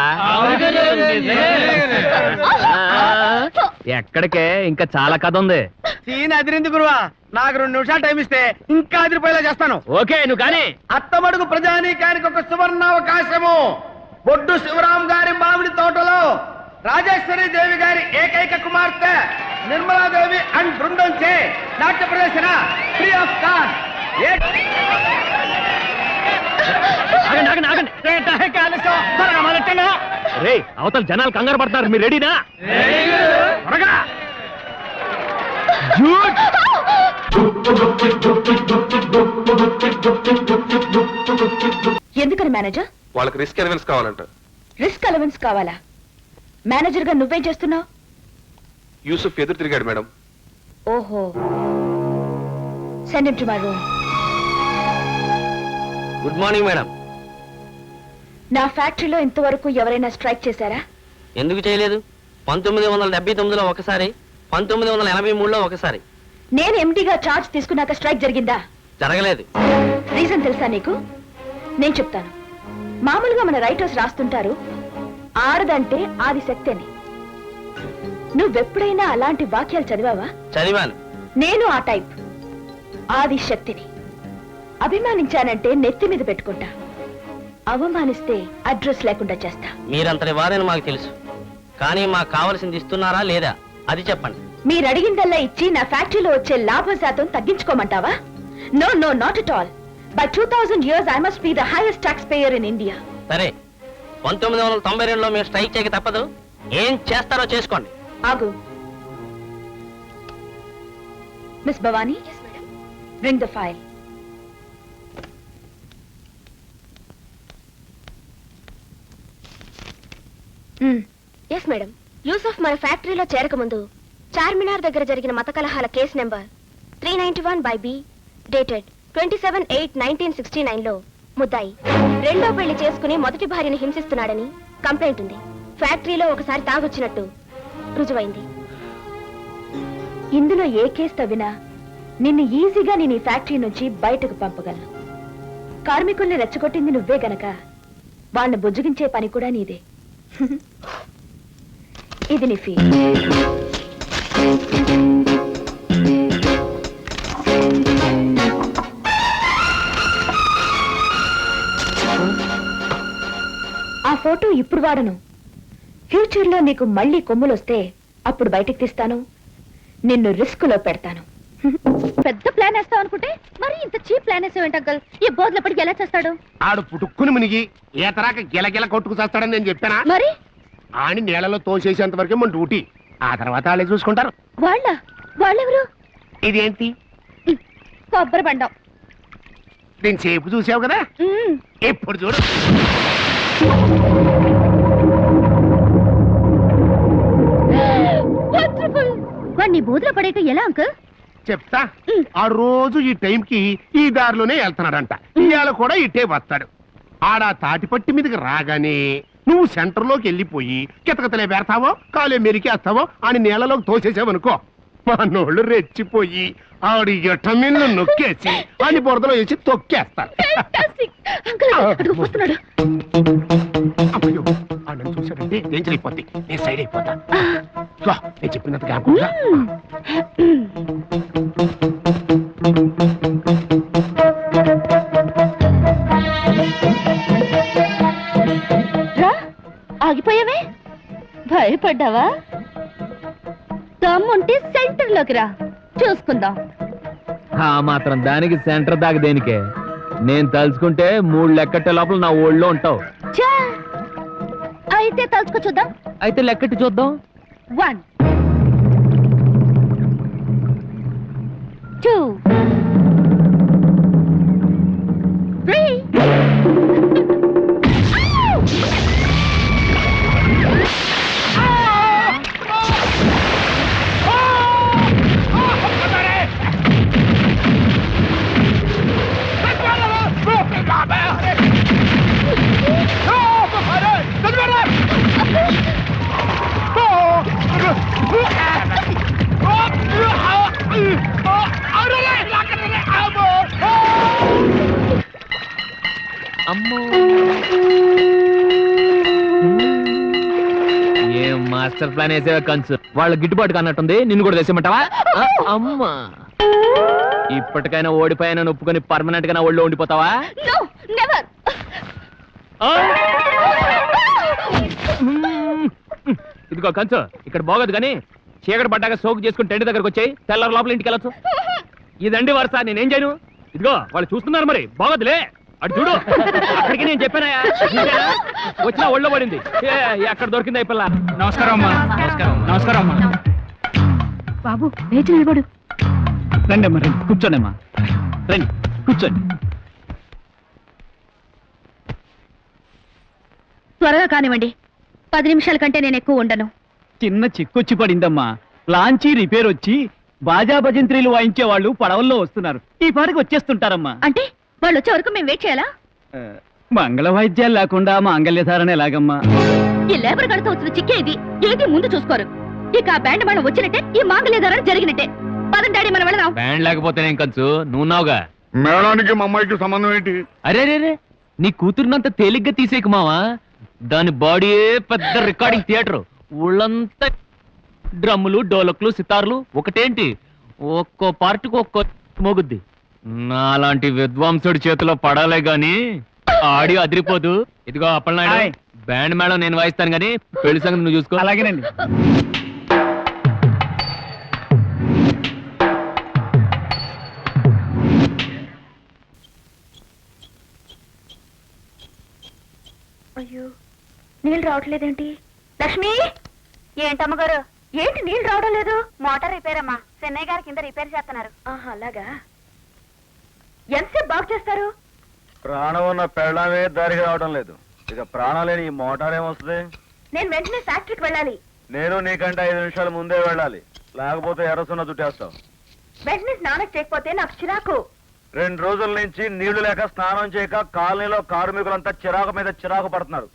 S8: ఎక్కడికే, ఇంకా చాలా కథ ఉంది.
S2: సీన్ అదిరింది గురువా, నాకు 2 నిమిషాలు టైం ఇస్తే ఇంకా అదిరిపోయేలా చేస్తాను.
S8: ఓకే నువ్వు కానీ.
S2: అత్తమడుగు ప్రజానీకానికి ఒక సువర్ణావకాశము. బొడ్డు శివరాం గారి మామిడి తోటలో రాజేశ్వరి దేవి గారి ఏకైక కుమార్తె నిర్మలాదేవి అండ్ బృందం చే నాట్య ప్రదర్శన ఫ్రీ ఆఫ్ కాస్ట్.
S8: రే అవతల జనాలు కంగారు పడతారు, మీరు రెడీనా? త్వరగా.
S4: ఎందుకని మేనేజర్?
S1: వాళ్ళకి రిస్క్ ఎలిమెంట్స్ కావాలంట.
S4: రిస్క్ అలవెన్స్ కావాలా? మేనేజర్ గా నువ్వేం చేస్తున్నావు?
S1: యూసుఫ్ ఎదురు తిరిగాడు మేడం.
S4: ఓహో, send him to my room.
S7: Good morning madam.
S4: నా ఫ్యాక్టరీలో ఇంతవరకు ఎవరైనా స్ట్రైక్ చేశారా?
S9: ఎందుకు చేయలేదు? 1979లో ఒకసారి, 1983లో ఒకసారి.
S4: నేను ఎండీగా చార్జ్ తీసుకున్నాక స్ట్రైక్ జరిగిందా?
S9: జరగలేదు.
S4: రీజన్ తెలుసా నీకు? నేను చెప్తాను. మామూలుగా మన రైటర్స్ రాస్తుంటారు, ఆడదంటే ఆది శక్తి అని. నువ్వెప్పుడైనా అలాంటి వాక్యాలు చదివావా?
S9: చదివాను.
S4: నేను ఆ టైప్, ఆది శక్తిని. అభిమానించానంటే నెత్తి మీద పెట్టుకుంటా, అవమానిస్తే అడ్రస్ లేకుండా చేస్తా.
S9: మీరంతటి వారని మాకు తెలుసు, కానీ మాకు కావలసింది ఇస్తున్నారా లేదా అది చెప్పండి.
S4: మీరు అడిగిందల్లా ఇచ్చి నా ఫ్యాక్టరీలో వచ్చే లాభ శాతం తగ్గించుకోమంటావా? No no, not at all. By 2000 years I must be the highest taxpayer in India.
S9: సరే, 1992లో మేము స్ట్రైక్ చేయక తప్పదు. ఏం చేస్తారో చేసుకోండి.
S4: ఆగు. Miss Bhavani, bring the file.
S10: Yes madam. Yusuf మన ఫ్యాక్టరీలో చేరకముందు చార్మినార్ దగ్గర జరిగిన మత కలహాల కేసు నెంబర్ 391/B డేటెడ్ 27/8/1969లో ముద్దాయి రెండో పెళ్లి చేసుకుని మొదటి భార్యని హింసిస్తున్నాడని కంప్లైంట్ ఉంది. ఫ్యాక్టరీలో ఒకసారి తాగొచ్చినట్టు రుజువైంది.
S4: ఇందులో ఏ కేసు తవ్వినా నిన్ను ఈజీగా నేను ఈ ఫ్యాక్టరీ నుంచి బయటకు పంపగలను. కార్మికుల్ని రెచ్చగొట్టింది నువ్వే గనక వాళ్ళని బుజ్జగించే పని కూడా నీదే. ఇది నీ ఫీ. ఆ ఫోటో ఇప్పుడు వాడను. ఫ్యూచర్లో నీకు మళ్ళీ కొమ్ములొస్తే అప్పుడు బయటికి తీస్తాను, నిన్ను రిస్క్ లో పెడతాను. పెద్ద ప్లాన్ వేస్తావు అనుకుంటే మరి ఇంత చీప్ ప్లాన్ వేసావేంటి అంకల్? ఈ బోర్డులో పడికి ఎలా చేస్తాడు?
S2: ఆడు పుట్టుక్కుని మునిగి ఈతరాక గిలగిల కొట్టుకు చేస్తాడని నేను చెప్పానా?
S4: మరి
S2: ఆని నీళ్ళలో తోసేసేంత వరకే మన డ్యూటీ. ఆ తర్వాత వాళ్ళే చూసుకుంటారు.
S4: వాళ్ళెవరు?
S2: ఇదేంటి
S4: కొబ్బరి బండం.
S2: నేను సేపు చూసావు కదా,
S4: మ్మ్.
S2: ఎప్పుడు చూడు.
S4: Wonderful. వాడిని బూతులో పడేక ఎలా అంకల్?
S2: చెప్తా. ఆ రోజు ఈ టైంకి ఈ దారిలోనే వెళ్తున్నాడంట. ఇవాళ కూడా ఇట్టే వస్తాడు. ఆడ తాటిపట్టి మీదకి రాగానే నువ్వు సెంటర్లోకి వెళ్ళిపోయి కితకితలే పెడతావో కాలే మెరికేస్తావో అని నీళ్ళలోకి తోసేసావనుకో, మా నోళ్ళు రెచ్చిపోయి ఆడి ఎటమిన్ను నొక్కేసి అని బురదలో వేసి తొక్కేస్తారు.
S4: Fantastic. అంకల్ అడుగు పోస్తున్నాడు.
S2: అయ్యో, ఆ నన్ను చూశాడంటే డేంజర్ అయిపోద్ది. నేను సైడ్ అయిపోతా. ఇదిగో, నేను చెప్పినట్టుగా అనుకుంటా.
S4: రా, ఆగిపోయావే? భయపడ్డావా? దమ్ముంటే సెంటర్ లోకి రా, చూసుకుందాం.
S8: ఆ మాత్రం దానికి సెంటర్ దాకా దేనికే? నేను తలుచుకుంటే 3 లెక్కట్టే లోపల నా ఓళ్ళో ఉంటావు.
S4: ఛా! అయితే తలుచుకో చూద్దాం.
S8: అయితే లెక్కట్టి చూద్దాం.
S4: 1 2 3
S8: అమ్మో, ఏం మాస్టర్ ప్లాన్ వేసేవా కంచు? వాళ్ళ గిట్టుబాటు అన్నట్టుంది, నిన్ను కూడా వేసేయమంటావా? అమ్మా, ఇప్పటికైనా ఓడిపోయానని ఒప్పుకొని పర్మనెంట్ గా నా ఒళ్ళో ఉండిపోతావా?
S4: No never.
S8: ఇదిగో కంచు, ఇక్కడ బాగోదు కానీ చీకటి పడ్డాక సోకు చేసుకుని టెంట్ దగ్గరకు వచ్చాయి, తెల్లారు లోపల ఇంటికి వెళ్ళొచ్చు. ఇదండి వరుస, నేనేం చేయను? ఇదిగో వాళ్ళు చూస్తున్నారు, మరి బాగోదులే. అటు చూడు, అక్కడికి నేను చెప్పానా? వచ్చిన ఒళ్ళో పడింది. ఎక్కడ దొరికింది ఈ పిల్ల?
S7: నమస్కారం అమ్మా. నమస్కారం అమ్మా.
S4: బాబు లేచి నిలబడు.
S7: రండి అమ్మా, రండి, కూర్చోండి అమ్మా, రండి కూర్చోండి.
S4: త్వరగా కానివ్వండి, 10 నిమిషాల కంటే నేను ఎక్కువ ఉండను.
S7: చిన్న చిక్కొచ్చి పడిందమ్మా. లాంచీ రిపేర్ వచ్చి బాజా భజంత్రీలు వాయించే వాళ్ళు పడవల్లో వస్తున్నారు. ఈ పాటికి వచ్చేస్తుంటారమ్మా.
S4: అంటే వాళ్ళు వచ్చే వరకు మేము వెయిట్ చేయాలా?
S7: మంగళ వాయిద్యాలు లేకుండా మాంగళ్యధారణ ఎలాగమ్మా?
S4: ఈ లేబర్ గడతో వచ్చిన చిక్కే ఇది. ఏది ముందు చూసుకోరు. ఇక ఆ బ్యాండ్ మనం వచ్చినట్టే, ఈ మాంగళ్యధారణ జరిగినట్టే. పదం డాడీ మనం వెళదాం.
S8: బ్యాండ్ లేకపోతే నేను కంచు, నువ్వు నావుగా.
S5: మేళానికి మా అమ్మాయికి సంబంధం ఏంటి?
S8: అరే రే రే, నీ కూతురునంత తేలిగ్గా తీసేకు మావా. దాని బాడీయే పెద్ద రికార్డింగ్ థియేటర్. ఊళ్ళంతా డ్రమ్ములు, డోలక్లు, సితార్లు. ఒకటేంటి, ఒక్కో పార్టీకి ఒక్కో మోగుద్ది. నాలాంటి విద్వాంసుడి చేతిలో పడాలే గాని ఆడియో అదిరిపోదు. ఇదిగో అప్పలనాయుడు, బ్యాండ్ మేడం నేను వాయిస్తాను గానీ పెళ్లి సంగతి నువ్వు చూసుకో.
S7: అలాగేనండి.
S4: అయ్యో, నీళ్ళు రావట్లేదేంటి? లక్ష్మి! ఏంటమ్మగారు, ఏంటి నీళ్ళు రావడం లేదు? మోటార్ రిపేర్ అమ్మా, చెన్నై గారి కింద రిపేర్ చేస్తున్నారు. అలాగా? ఎంతసేపు బాగు చేస్తారు?
S7: ప్రాణం ఉన్న పెళ్ళమే దారికి రావడం లేదు, ఇక ప్రాణం లేని ఈ మోటార్ ఏమొస్తుంది?
S4: నేను వెంటనే ఫ్యాక్టరీకి వెళ్ళాలి.
S7: నేను నీకంటే 5 నిమిషాల ముందే వెళ్ళాలి, లేకపోతే ఎర్రసున్న చుట్టేస్తావు.
S4: వెంటనే స్నానం చేయకపోతే నాకు చిరాకు.
S7: 2 రోజుల నుంచి నీళ్లు లేక స్నానం చేయక కాలనీలో కార్మికులంతా చిరాకు మీద చిరాకు పడుతున్నారు.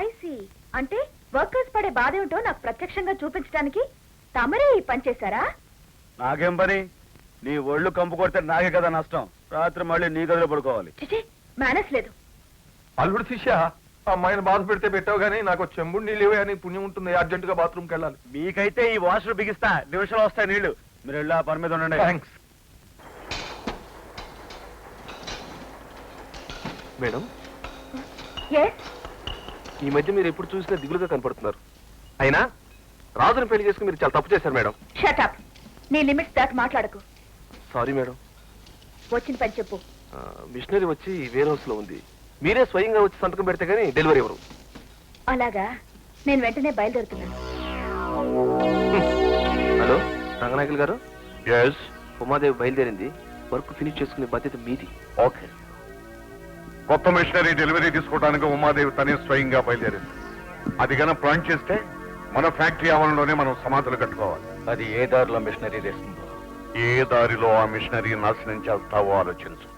S4: ఐసి అంటే వర్కర్స్ పడే బాధ ఏమిటో నాకు ప్రత్యక్షంగా చూపించడానికి తమరే ఈ పని చేశారా?
S7: నాకేం పని? నీ ఒళ్ళు కంపు కొడితే నాకే కదా నష్టం. రాత్రి మళ్ళీ నీ గదిలో పడుకోవాలి.
S4: చిచి, మేనస్ లేదు.
S5: అల్లుడు శిష్య, అమ్మాయిని బాధ పెడితే పెట్టావు గానీ నాకు చెంబుడు నీళ్ళు అని పుణ్యం ఉంటుంది. అర్జెంట్ గా బాత్రూమ్కి వెళ్ళాలి.
S7: మీకైతే ఈ వాషర్ బిగిస్తా, నిమిషంలో వస్తాయి నీళ్లు. మీరు వెళ్ళి ఆ పని మీద ఉండండి.
S5: Thanks madam. ఈ మధ్య మీరు ఎప్పుడు చూసినా దిగులుగా కనపడుతున్నారు. అయినా రాజుని పెళ్లి చేసుకుని మీరు చాలా తప్పు చేశారు మేడం.
S4: Shut up. నీ లిమిట్స్ దాటి మాట్లాడకు.
S11: Sorry madam.
S4: వచ్చిన పని చెప్పు.
S11: మిషనరీ వచ్చి వేర్ హౌస్ లో ఉంది. మీరే స్వయంగా వచ్చి సంతకం పెడితే గానీ డెలివరీ ఎవరు?
S4: అలాగా, నేను వెంటనే బయలుదేరుతున్నాను.
S11: హలో రంగనాయకులు గారు.
S5: ఎస్,
S11: ఉమాదేవి బయలుదేరింది. వర్క్ ఫినిష్ చేసుకునే బాధ్యత మీది.
S5: ఓకే. కొత్త మిషనరీ డెలివరీ తీసుకోవడానికి ఉమాదేవి తనే స్వయంగా బయలుదేరింది. అది గన ప్లాన్ చేస్తే మన ఫ్యాక్టరీ ఆవరణలోనే మనం సమాధులు కట్టుకోవాలి.
S11: అది ఏ దారిలో మిషనరీ తెస్తుందో.
S5: ఏ దారిలో ఆ మిషనరీ నాశనం చేస్తావో ఆలోచించు.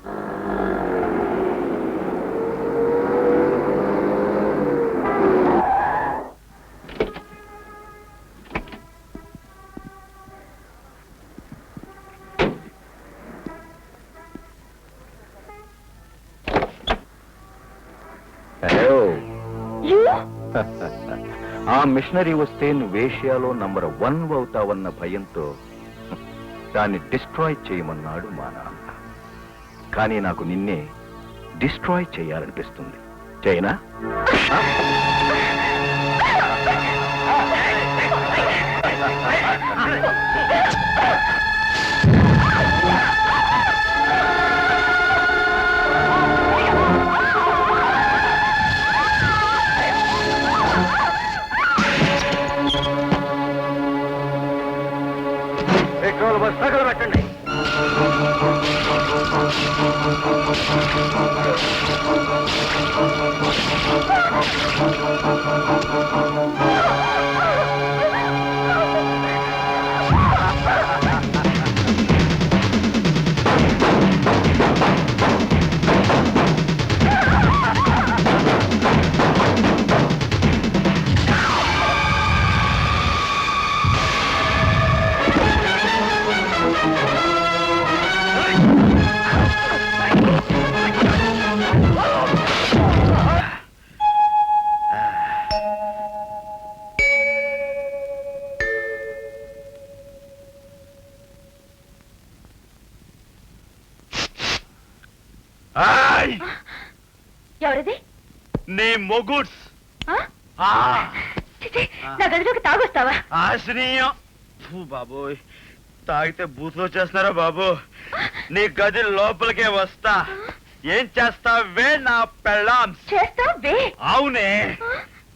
S11: ఆ మిషనరీ వస్తే నువ్వు ఏషియాలో నంబర్ 1 అవుతావన్న భయంతో దాన్ని డిస్ట్రాయ్ చేయమన్నాడు మా నాన్న. కానీ నాకు నిన్నే డిస్ట్రాయ్ చేయాలనిపిస్తుంది. చేయనా?
S2: పెట్రోల్ బస్ తగలబెట్టండి.
S4: ఎవరిది?
S7: నీ మొగుడ్స్.
S4: ఆ? చిచి, నా గదిలోకి తాగొస్తావా?
S7: ఆశ్రయం. బాబోయ్, తాగితే బూతులు చేస్తున్నారా బాబు? నీ గది లోపలికే వస్తా. ఏం చేస్తావే నా పెళ్ళాం?
S4: చేస్తావే?
S7: అవునే.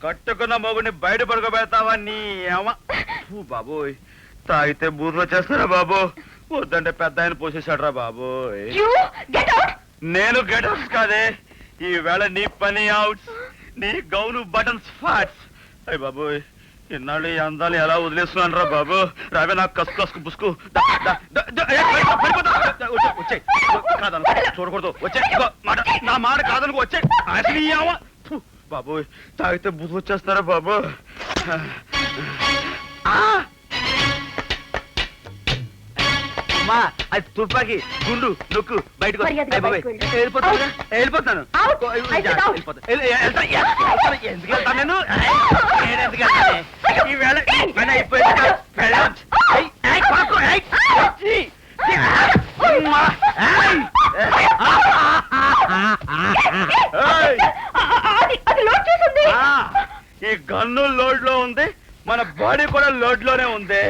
S7: కట్టుకున్న మొగుడిని బయట పడుకోబెడతావా నీ ఏమ? బాబోయ్, తాగితే బూతులు చేస్తున్నారా బాబు? వద్దంటే పెద్ద ఆయన పోసేసాడరా బాబోయ్. నేను గెటౌట్స్ కాదే, ఈ వేళ నీ పని అవుట్స్. నీ గౌను బటన్స్ ఫాట్స్. అయ్య బాబోయ్, ఇన్నాళ్ళు ఈ అందాలు ఎలా వదిలేస్తున్నాను రా బాబు. రావే నాకు కసు కసుకు పుసుకు. వచ్చే కాదను, చూడకూడదు. వచ్చే మాట, నా మాట కాదనుకో. వచ్చే బాబోయ్, తాగితే బుద్ధి వచ్చేస్తారా బాబు? అమ్మా, అది తుపాకి గుండు నొక్కు బయటకు. వెళ్ళిపోతాను. ఎందుకు వెళ్తాను నేను? ఎందుకు వెళ్తాను? ఈవేళ పని అయిపోయింది. ఈ గన్ను లోడ్ లో ఉంది, మన బాడీ కూడా లోడ్ లోనే ఉంది.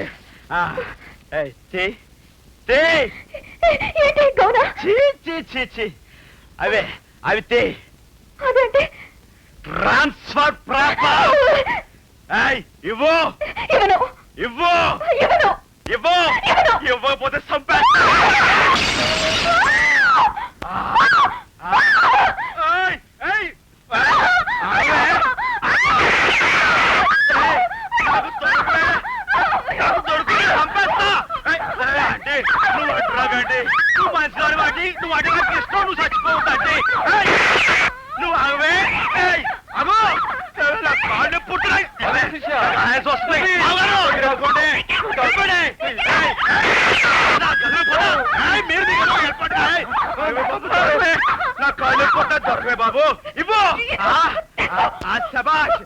S7: అవే అవి
S4: అదేంటి?
S7: Transfer proper. ఇవ్వు ఇవ్వు ఇవ్వు, ఇవ్వకపోతే సంపే. నువ్వు అడ్రాగండి, నువ్వు మంచిగా వాటి, నువ్వు అడ్డు నాకు ఇష్టం, నువ్వు చచ్చిపోతాండి. నువ్వు అవే అగో నా కాళ్ళు పుట్టినాయి. నా కాళ్ళు పుట్ట దొరకవే బాబు. ఇవ్వు. శబాష్.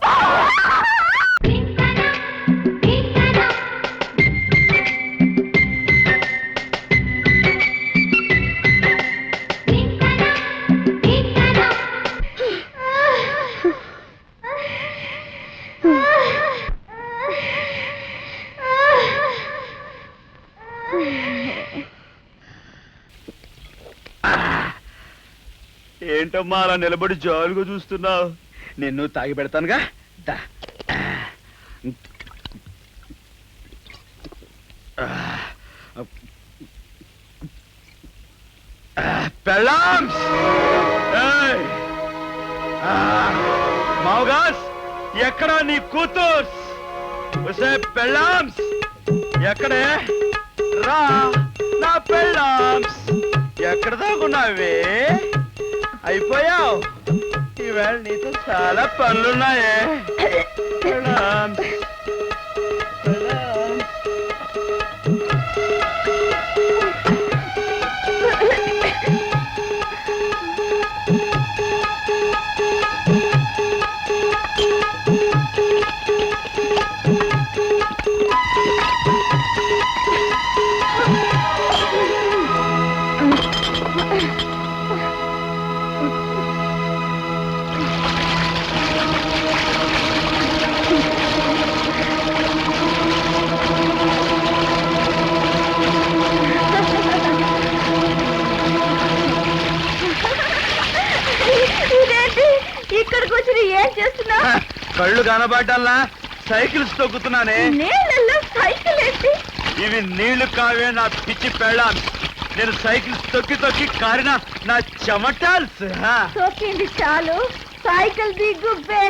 S7: ఏంటమ్మా అలా నిలబడి జాలుగా చూస్తున్నావు? నిన్ను తాగి పెడతానుగా. దా. పెళ్ళాంస్! ఏయ్! మావగాస్, ఎక్కడా నీ కూతుర్స్? ఒసే పెళ్ళాంస్, ఎక్కడే? రా నా పెళ్ళాంస్, ఎక్కడ దాకున్నావే? అయిపోయావు. ఈవేళ నీతో చాలా పనులున్నాయే. పెళ్ళాంస్, పెళ్ళాంస్.
S4: ఇదేంటి ఇక్కడికి వచ్చి ఏం చేస్తున్నా?
S7: కళ్ళు కనబడ్డల్లా సైకిల్స్ తొక్కుతున్నానే.
S4: నీళ్ళల్లో సైకిల్ ఏంటి?
S7: ఇవి నీళ్లు కావే నా పిచ్చి పెళ్ళాం. నేను సైకిల్స్ తొక్కి తొక్కి కారిన నా చెమటాల్స్.
S4: తొక్కింది చాలు, సైకిల్ దిగ్గు బే.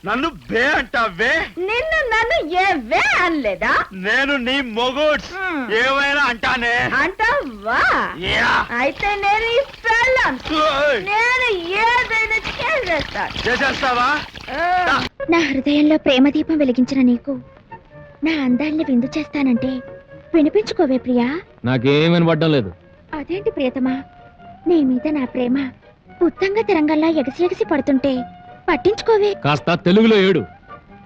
S7: నన్ను బే అంటావే?
S4: నిన్ను నన్ను ఏ వే అనలేదా?
S7: నేను నీ మొగుడ్స్ ఏమైనా అంటానే.
S4: అంటావా?
S7: యా.
S4: అయితే నేను ఈ పెళ్ళాం,
S7: ఓయ్.
S4: నేను ఏదైనా చేసేస్తాను.
S7: చేసేస్తావా?
S10: నా హృదయంలో ప్రేమ దీపం వెలిగించిన నీకు నా అందాల్ని విందు చేస్తానంటే వినిపించుకోవే ప్రియా.
S8: నాకేం వినపడ్డం లేదు.
S10: అదేంటి ప్రియతమా, నీ మీద నా ప్రేమ ఉత్తంగా తిరంగల్లా ఎగసి ఎగసి పడుతుంటే పట్టించుకోవే.
S8: కాస్త తెలుగులో ఏడు.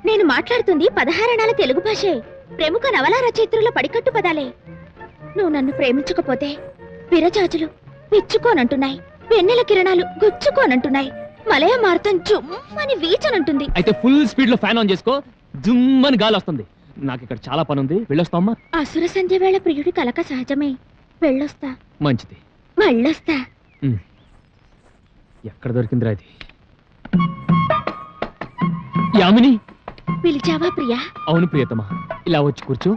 S10: నేను మాట్లాడుతుంది 16 అణాల తెలుగు భాషే, ప్రముఖ నవలా రచయిత్రుల పడికట్టు పదాలే. నువ్వు నన్ను ప్రేమించకపోతే విరజాజులు విచ్చుకోనంటున్నాయి, వెన్నెల కిరణాలు గుచ్చుకోనంటున్నాయి, మలయ మార్తం జుమ్మని వీచనంటుంది.
S8: అయితే ఫుల్ స్పీడ్ లో ఫ్యాన్ ఆన్ చేసుకో, జుమ్మని గాలి వస్తుంది. నాకు ఇక్కడ చాలా పని ఉంది, వెళ్ళొస్తామా?
S10: అసుర సంధ్య వేళ ప్రియుడి కలక సహజమే. వెళ్ళొస్తా.
S8: మంచిది.
S10: మళ్ళొస్తా.
S8: ఎక్కడ దొరికిందిరా ఇది? యామిని,
S10: పిలిచావా ప్రియా?
S8: అవును ప్రియతమా, ఇలా వచ్చి కూర్చో.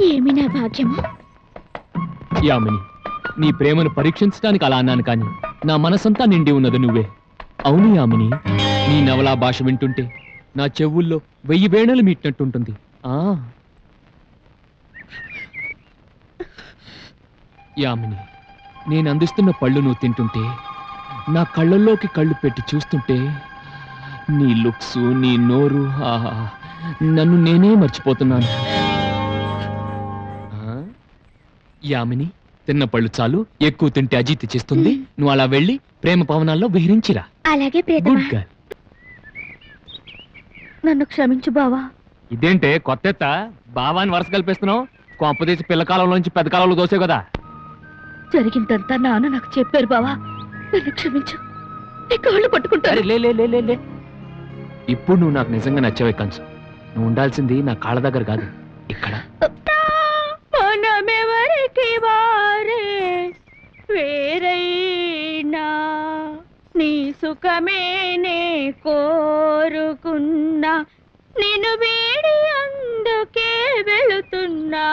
S10: ఏమి నా భాగ్యము?
S8: యామిని, నీ ప్రేమను పరీక్షించడానికి అలా అన్నాను, కానీ నా మనసంతా నిండి ఉన్నది నువ్వే. అవును యామిని, నీ నవలా భాష వింటుంటే నా చెవుల్లో 1000 వేణలు మీటినట్టుంటుంది. యామిని, నేను అందిస్తున్న పళ్ళు నువ్వు తింటుంటే, నా కళ్ళల్లోకి కళ్ళు పెట్టి చూస్తుంటే, నీ లుక్స్, నీ నోరు, ఆహా, నన్ను నేనే మర్చిపోతున్నాను. యామిని, తిన్న పళ్ళు చాలు, ఎక్కువ తింటే అజీతి చేస్తుంది. నువ్వు అలా వెళ్ళి ప్రేమ పవనాల్లో విహరించిరా.
S10: అలాగే ప్రియతమా.
S8: Good girl.
S10: నన్ను క్షమించు బావా.
S8: ఇదేంటే కొత్త బావాని వరుస కల్పిస్తున్నావు? కొంపదీసి పిల్ల కాలంలోంచి పెద్ద కాలంలో దోసే కదా.
S10: జరిగిందంతా నాన్న నాకు చెప్పారు బావా, నన్ను క్షమించు. నీ కాళ్ళు పట్టుకుంటారు.
S8: లే లే లే లే లే. ఇప్పుడు నువ్వు నాకు నిజంగా నచ్చవే కంచు. నువ్వు ఉండాల్సింది నా కాళ్ళ దగ్గర కాదు, ఇక్కడ.
S3: మనమెవరికి వారే వేరైనా నీ సుఖమేనే కోరుకున్నా, నిన్ను వేడి అందుకే వెళుతున్నా.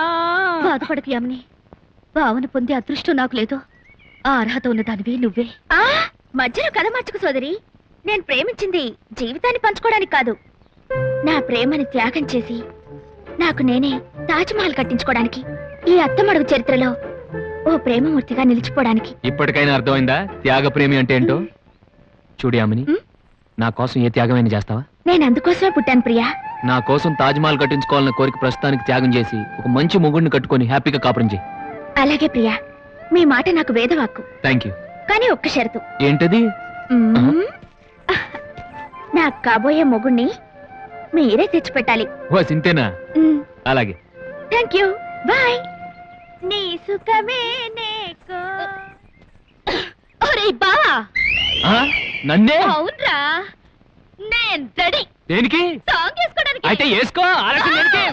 S10: బాధపడకు యామిని, భావన పొందే అదృష్టం నాకు లేదు. ఆ అర్హత ఉన్నదానివి నువ్వే. మధ్యలో కథ మార్చుకు సోదరి. నేను ప్రేమించింది జీవితాన్ని పంచుకోవడానికి కాదు, నా ప్రేమని త్యాగం చేసి నాకు నేనే తాజ్మహల్ కట్టించుకోవడానికి, ఈ అత్తమడుగు చరిత్రలో ఓ ప్రేమమూర్తిగా నిలిచిపోవడానికి.
S8: ఇప్పటికైనా అర్థమైందా త్యాగ ప్రేమి అంటే ఏంటో? చూడు యామిని, నా కోసం ఏ త్యాగమైనా చేస్తావా?
S10: నేను అందుకోసమే పుట్టాను ప్రియా.
S8: నా కోసం తాజ్మహల్ కట్టించుకోవాలన్న కోరిక ప్రస్తుతానికి త్యాగం చేసి ఒక మంచి మొగుడిని కట్టుకొని హ్యాపీగా కాపురం చేయి.
S10: అలాగే ప్రియా, మీ మాట నాకు వేదవాక్కు.
S8: Thank you.
S10: కానీ ఒక్క షరతు.
S8: ఏంటది?
S10: నాకు కాబోయే మొగుణ్ణి మీరే తెచ్చిపెట్టాలి.
S8: ఓ సింతేనా? అలాగే.
S10: Thank you. బాయ్. నీ సుఖమే నేకో. ఒరే బావా.
S8: నన్నే?
S10: అవునరా, నేను రెడీ.
S8: దేనికి?
S10: సాంగ్ వేసుకోవడానికి.
S8: అయితే వేసుకో. ఆలస్యం దేనికి?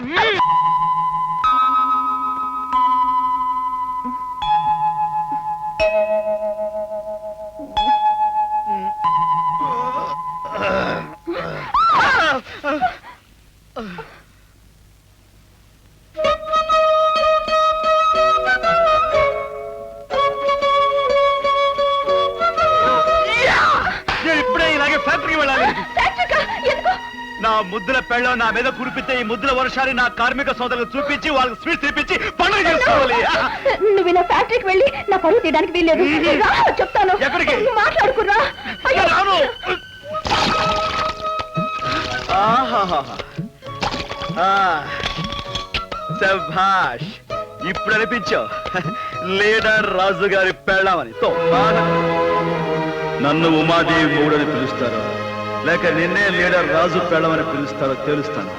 S7: పెళ్ళం నా మీద కురిపితే ఈ ముద్దుల వర్షాన్ని నా కార్మిక సోదరులకు చూపించి వాళ్ళకి స్వీట్ తిప్పించి పండుగ చేసుకోవాలి.
S4: నువ్వు ఇలా ఫ్యాక్టరీకి వెళ్ళి నా పరువు తీయడానికి వీల్లేదు. రా, చెప్తాను.
S7: ఎక్కడికి?
S4: మాట్లాడుకురా.
S7: రాను. ఆహాహా. శభాష్, ఇప్పుడు అనిపించావు లీడర్ రాజు గారి పెళ్ళామని. నన్ను ఉమాదేవి మూడని పిలుస్తారో లేక నిన్నే లీడర్ రాజు పెళ్ళమని పిలుస్తారో తెలుస్తాను.